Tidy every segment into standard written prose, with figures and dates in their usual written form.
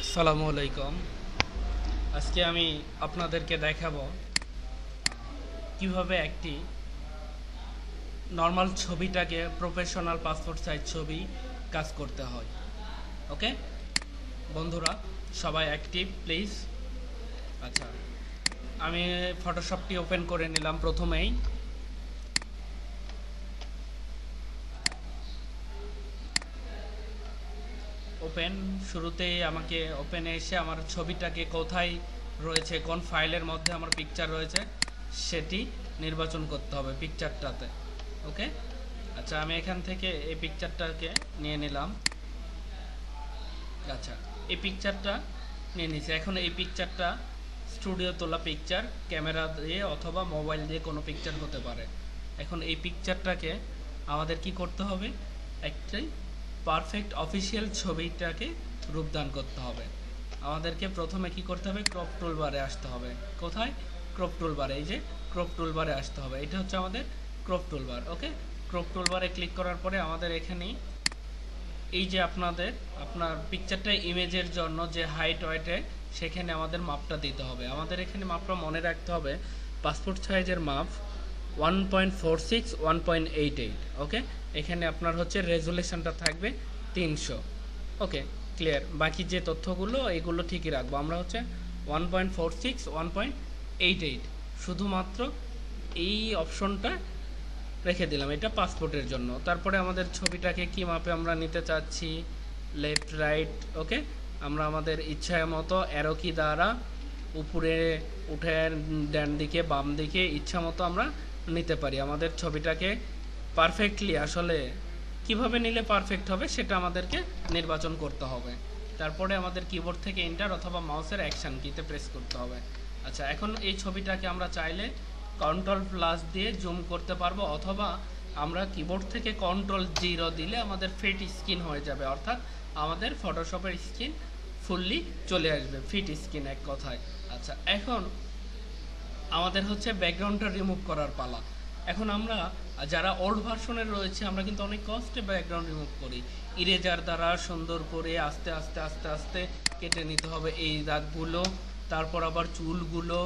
আসসালামু আলাইকুম। আজকে আমি আপনাদেরকে দেখাবো কিভাবে একটি নর্মাল ছবিটাকে প্রফেশনাল পাসপোর্ট সাইজ ছবি কাজ করতে হয়। ওকে বন্ধুরা, সবাই অ্যাক্টিভ প্লিজ। আচ্ছা, আমি ফটোশপটি ওপেন করে নিলাম। প্রথমেই ওপেন, শুরুতেই আমাকে ওপেনে এসে আমার ছবিটাকে কোথায় রয়েছে, কোন ফাইলের মধ্যে আমার পিকচার রয়েছে সেটি নির্বাচন করতে হবে পিকচারটাতে। ওকে, আচ্ছা আমি এখান থেকে এই পিকচারটাকে নিয়ে নিলাম। আচ্ছা, এই পিকচারটা নিয়ে নিয়েছি। এখন এই পিকচারটা স্টুডিও তোলা পিকচার, ক্যামেরা দিয়ে অথবা মোবাইল দিয়ে কোনো পিকচার হতে পারে। এখন এই পিকচারটাকে আমাদের কি করতে হবে, একটি পারফেক্ট অফিসিয়াল ছবিটাকে রূপদান করতে হবে। আমাদেরকে প্রথমে কি করতে হবে, ক্রপ টুলবারে আসতে হবে। কোথায়? ক্রপ টুলবারে, এই যে ক্রপ টুলবারে আসতে হবে। এটা হচ্ছে আমাদের ক্রপ টুলবার। ওকে, ক্রপ টুলবারে ক্লিক করার পরে আমাদের এখানেই এই যে আপনার পিকচারটা ইমেজের জন্য যে হাইট ওয়েটে সেখানে আমাদের মাপটা দিতে হবে। আমাদের এখানে মাপটা মনে রাখতে হবে, পাসপোর্ট সাইজের মাপ 1.46 1.88। ওকে, এখানে আপনার হচ্ছে রেজুলেশনটা থাকবে 300। ওকে ক্লিয়ার, বাকি যে তথ্যগুলো এগুলো ঠিকই রাখবো। আমরা হচ্ছে 1.46 1.88 শুধুমাত্র এই অপশনটা রেখে দিলাম, এটা পাসপোর্টের জন্য। তারপরে আমাদের ছবিটাকে কি মাপে আমরা নিতে চাচ্ছি, লেফট রাইট। ওকে, আমরা আমাদের ইচ্ছা মতো অ্যারো কি দ্বারা উপরে উঠে ডান দিকে বাম দিকে ইচ্ছা মতো আমরা নিতে পারি আমাদের ছবিটাকে পারফেক্টলি। আসলে কিভাবে নিলে পারফেক্ট হবে সেটা আমাদেরকে নির্বাচন করতে হবে। তারপরে আমাদের কিবোর্ড থেকে এন্টার অথবা মাউসের অ্যাকশন কিতে প্রেস করতে হবে। আচ্ছা, এখন এই ছবিটাকে আমরা চাইলে কন্ট্রোল প্লাস দিয়ে জুম করতে পারবো, অথবা আমরা কিবোর্ড থেকে কন্ট্রোল 0 দিলে আমাদের ফিট স্ক্রিন হয়ে যাবে, অর্থাৎ আমাদের ফটোশপের স্ক্রিন ফুললি চলে আসবে, ফিট স্ক্রিন এক কথায়। আচ্ছা, এখন আমাদের হচ্ছে ব্যাকগ্রাউন্ডটা রিমুভ করার পালা। এখন আমরা যারা ওল্ড ভার্সনের রয়েছে আমরা কিন্তু অনেক কষ্টে ব্যাকগ্রাউন্ড রিমুভ করি, ইরেজার দ্বারা সুন্দর করে আস্তে আস্তে আস্তে আস্তে কেটে নিতে হবে এই দাগগুলো, তারপর আবার চুলগুলো,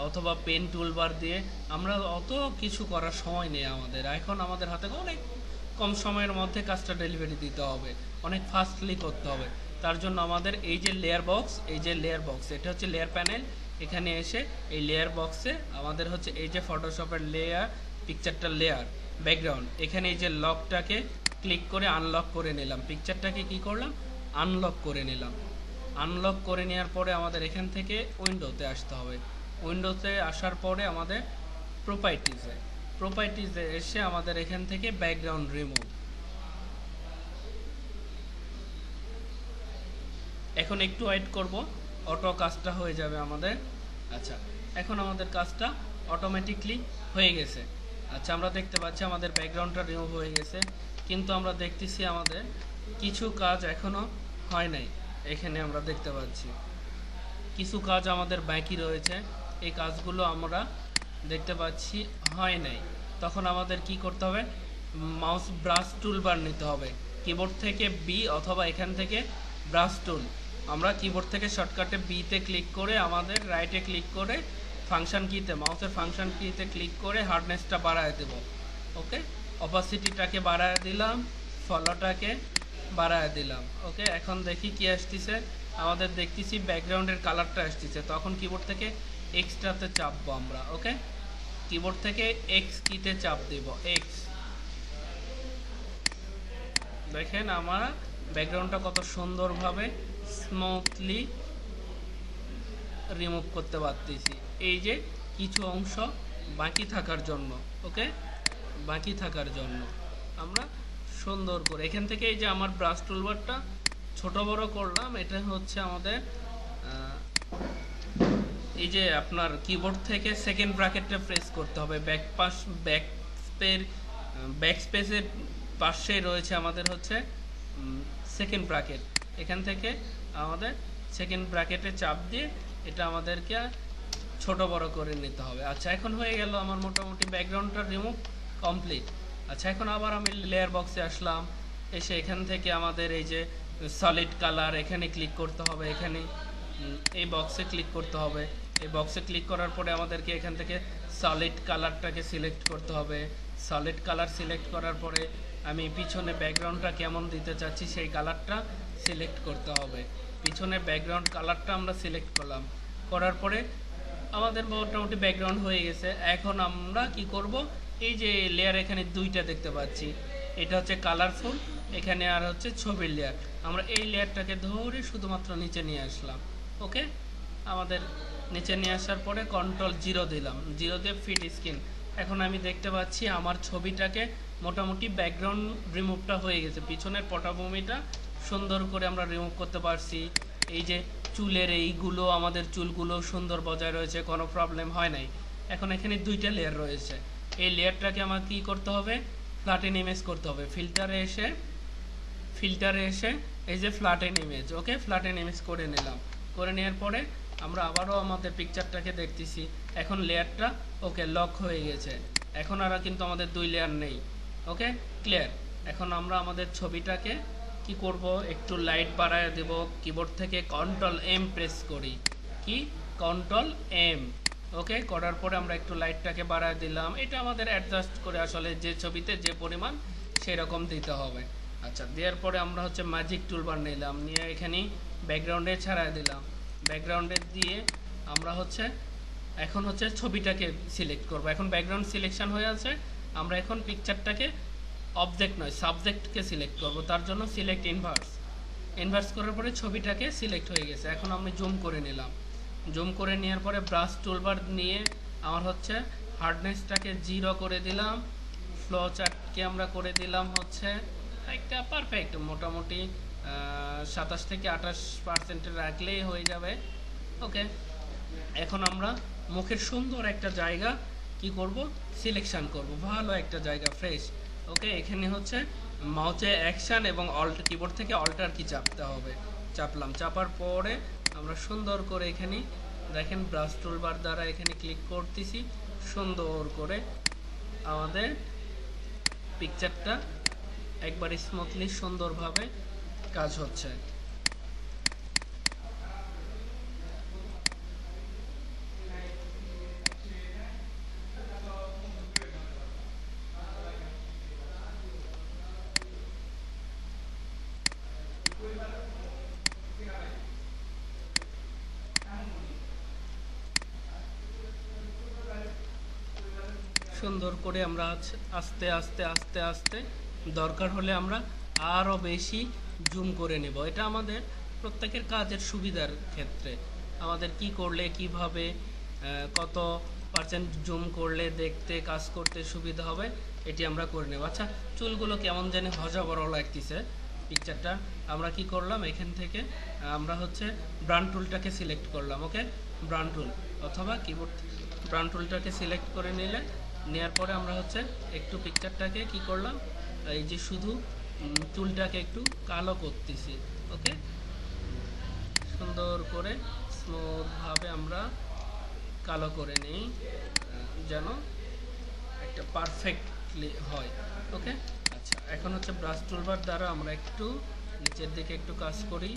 অথবা পেন টুলবার দিয়ে। আমরা অত কিছু করার সময় নেই আমাদের, এখন আমাদের হাতে অনেক কম সময়ের মধ্যে কাজটা ডেলিভারি দিতে হবে, অনেক ফাস্টলি করতে হবে। তার জন্য আমাদের এই যে লেয়ার বক্স, এই যে লেয়ার বক্স, এটা হচ্ছে লেয়ার প্যানেল। এখানে এসে এই লেয়ার বক্সে আমাদের হচ্ছে এই যে ফটোশপের লেয়ার, পিকচারটা লেয়ার ব্যাকগ্রাউন্ড, এখানে এই যে লকটাকে ক্লিক করে আনলক করে নিলাম, পিকচারটাকে কি করলাম, আনলক করে নিলাম। আনলক করে নেওয়ার পরে আমাদের এখান থেকে উইন্ডোতে আসতে হবে। উইন্ডোতে আসার পরে আমাদের প্রপার্টিজে এসে আমাদের এখান থেকে ব্যাকগ্রাউন্ড রিমুভ। এখন একটু ওয়েট করব, অটো কাজটা হয়ে যাবে আমাদের। আচ্ছা, এখন আমাদের কাজটা অটোমেটিকলি হয়ে গেছে। আচ্ছা, আমরা দেখতে পাচ্ছি আমাদের ব্যাকগ্রাউন্ডটা রিমুভ হয়ে গেছে, কিন্তু আমরা দেখতেছি আমাদের কিছু কাজ এখনো হয় নাই। এখানে আমরা দেখতে পাচ্ছি কিছু কাজ আমাদের বাকি রয়েছে, এই কাজগুলো আমরা দেখতে পাচ্ছি হয় নাই। তখন আমাদের কি করতে হবে, মাউস ব্রাশ টুলবার নিতে হবে, কিবোর্ড থেকে বি অথবা এখান থেকে ব্রাশ টুল। আমরা কিবোর্ড থেকে শর্টকাটে বিতে ক্লিক করে আমাদের রাইটে ক্লিক করে ফাংশন কিতে, মাউসের ফাংশন কিতে ক্লিক করে হার্ডনেসটা বাড়ায় দেব। ওকে, অপাসিটিটাকে বাড়ায় দিলাম, ফলোটাকে বাড়ায় দিলাম। ওকে, এখন দেখি কি আসতেছে, আমাদের দেখতেছি ব্যাকগ্রাউন্ডের কালারটা আসতেছে। তখন কিবোর্ড থেকে এক্সটাতে চাপবো আমরা। ওকে, কিবোর্ড থেকে এক্স কিতে চাপ দেব, এক্স। দেখেন আমার ব্যাকগ্রাউন্ডটা কত সুন্দরভাবে স্মুথলি রিমুভ করতে পারতেছি, এই যে কিছু অংশ বাকি থাকার জন্য। ওকে, বাকি থাকার জন্য আমরা সুন্দর করে এখান থেকে এই যে আমার ব্রাশ টুলবারটা ছোট বড় করলাম। এটা হচ্ছে আমাদের এই যে আপনার কিবোর্ড থেকে সেকেন্ড ব্র্যাকেটটা প্রেস করতে হবে, ব্যাক স্পেসের পাশে রয়েছে আমাদের হচ্ছে সেকেন্ড ব্র্যাকেট, এখান থেকে আমাদের সেকেন্ড ব্র্যাকেটে চাপ দিয়ে এটা আমাদেরকে ছোট বড় করে নিতে হবে। আচ্ছা, এখন হয়ে গেল আমার মোটামুটি ব্যাকগ্রাউন্ডটা রিমুভ কমপ্লিট। আচ্ছা, এখন আবার আমি লেয়ার বক্সে আসলাম, এসে এখান থেকে আমাদের এই যে সলিড কালার, এখানে ক্লিক করতে হবে, এখানে এই বক্সে ক্লিক করতে হবে। এই বক্সে ক্লিক করার পরে আমাদেরকে এখান থেকে সলিড কালারটাকে সিলেক্ট করতে হবে। সলিড কালার সিলেক্ট করার পরে আমি পিছনে ব্যাকগ্রাউন্ডটা কেমন দিতে চাচ্ছি সেই কালারটা সিলেক্ট করতে হবে। পিছনে ব্যাকগ্রাউন্ড কালারটা আমরা সিলেক্ট করলাম, করার পরে আমাদের মোটামুটি ব্যাকগ্রাউন্ড হয়ে গেছে। এখন আমরা কি করব, এই যে লেয়ার এখানে দুইটা দেখতে পাচ্ছি, এটা হচ্ছে কালারফুল, এখানে আর হচ্ছে ছবির লেয়ার। আমরা এই লেয়ারটাকে ধরে শুধুমাত্র নিচে নিয়ে আসলাম। ওকে, আমাদের নিচে নিয়ে আসার পরে Ctrl 0 দিলাম, 0 দিয়ে ফিড স্ক্রিন। এখন আমি দেখতে পাচ্ছি আমার ছবিটাকে মোটামুটি ব্যাকগ্রাউন্ড রিমুভটা হয়ে গেছে, পিছনের পটভূমিটা সুন্দর করে আমরা রিমুভ করতে পারছি। এই যে চুলের এইগুলো, আমাদের চুলগুলো সুন্দর বজায় রয়েছে, কোনো প্রবলেম হয় নাই। এখন এখানে দুইটা লেয়ার রয়েছে, এই লেয়ারটাকে আমার কি করতে হবে, ফ্ল্যাটেন ইমেজ করতে হবে। ফিল্টারে এসে এই যে ফ্ল্যাটেন ইমেজ, ওকে ফ্ল্যাটেন ইমেজ করে নিলাম। করে নেওয়ার পরে আমরা আবারও আমাদের পিকচারটাকে দেখতেছি, এখন লেয়ারটা ওকে লক হয়ে গেছে। এখন আর কিন্তু আমাদের দুই লেয়ার নেই। Okay clear. এখন আমরা আমাদের ছবিটাকে কি করব, একটু লাইট বাড়ায় দেব, কিবোর্ড থেকে Ctrl+M প্রেস করি, কি Ctrl+M। ওকে করার পরে আমরা একটু লাইটটাকে বাড়ায় দিলাম, এটা আমাদের অ্যাডজাস্ট করে আসলে যে ছবিতে যে পরিমাণ সেই রকম দিতে হবে। আচ্ছা, দেওয়ার পরে আমরা হচ্ছে ম্যাজিক টুলবার নিলাম, নিয়ে এখানে ব্যাকগ্রাউন্ডে ছাড়াই দিলাম। ব্যাকগ্রাউন্ডে দিয়ে আমরা হচ্ছে এখন হচ্ছে ছবিটাকে সিলেক্ট করব। এখন ব্যাকগ্রাউন্ড সিলেকশন হয়ে আছে, আমরা এখন পিকচারটাকে অবজেক্ট নয় সাবজেক্টকে সিলেক্ট করব। তার জন্য সিলেক্ট ইনভার্স করার পরে ছবিটাকে সিলেক্ট হয়ে গেছে। এখন আমি জুম করে নিলাম, জুম করে নেওয়ার পরে ব্রাশ টুলবার নিয়ে আমার হচ্ছে হার্ডনেসটাকে 0 করে দিলাম, ফ্লো চার্টকে আমরা করে দিলাম হচ্ছে একটা পারফেক্ট, মোটামুটি 27 থেকে 28% রাখলেই হয়ে যাবে। ওকে, এখন আমরা মুখের সুন্দর একটা জায়গা কি করব, সিলেকশন করব, ভালো একটা জায়গা ফ্রেশ। ওকে, এখানে হচ্ছে মাউসে অ্যাকশন এবং অল্ট, কিবোর্ড থেকে অল্টার কি চাপতে হবে, চাপলাম। চাপার পরে আমরা সুন্দর করে এখানে দেখেন ব্রাশ টুলবার দ্বারা এখানে ক্লিক করতেছি, সুন্দর করে আমাদের পিকচারটা একবার স্মুথলি সুন্দরভাবে কাজ হচ্ছে। সুন্দর করে আমরা আস্তে আস্তে আস্তে আস্তে দরকার হলে আমরা আরও বেশি জুম করে নেব। এটা আমাদের প্রত্যেকের কাজের সুবিধার ক্ষেত্রে আমাদের কি করলে কিভাবে কত পার্সেন্ট জুম করলে দেখতে কাজ করতে সুবিধা হবে এটি আমরা করে নেব। আচ্ছা, চুলগুলো কেমন জানি হজা বড় লাগতেছে পিকচারটা, আমরা কি করলাম, এখান থেকে আমরা হচ্ছে ব্রান্ড টুলটাকে সিলেক্ট করলাম। ওকে, ব্রান্ড টুল অথবা কিবোর্ড ব্রান্ড টুলটাকে সিলেক্ট করে নিলে, নেওয়ার পরে আমরা হচ্ছে একটু পিকচারটাকে কি করলাম, এই যে শুধু চুলটাকে একটু কালো করতেছি। ওকে, সুন্দর করে স্মুথভাবে আমরা কালো করে নিই যেন একটা পারফেক্টলি হয়। ওকে, আচ্ছা, এখন হচ্ছে ব্রাশ টুলবার দ্বারা আমরা একটু নিচের দিকে একটু কাজ করি।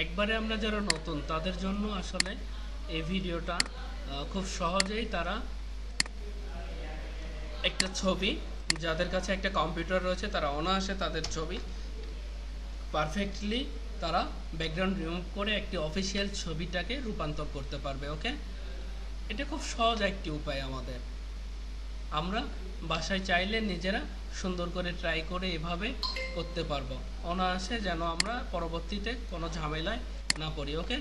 একবারে আমরা যারা নতুন তাদের জন্য আসলে এই ভিডিওটা খুব সহজেই তারা একটা ছবি, যাদের কাছে একটা কম্পিউটার রয়েছে তারা অনায়াসে তাদের ছবি পারফেক্টলি তারা ব্যাকগ্রাউন্ড রিমুভ করে একটি অফিসিয়াল ছবিটাকে রূপান্তর করতে পারবে। ওকে, এটা খুব সহজ একটি উপায় আমাদের, আমরা বাসায় চাইলে নিজেরা সুন্দর করে ট্রাই করে এভাবে করতে পারবো অনায়াসে, যেন আমরা পরবর্তীতে কোনো ঝামেলায় না পড়ি। ওকে।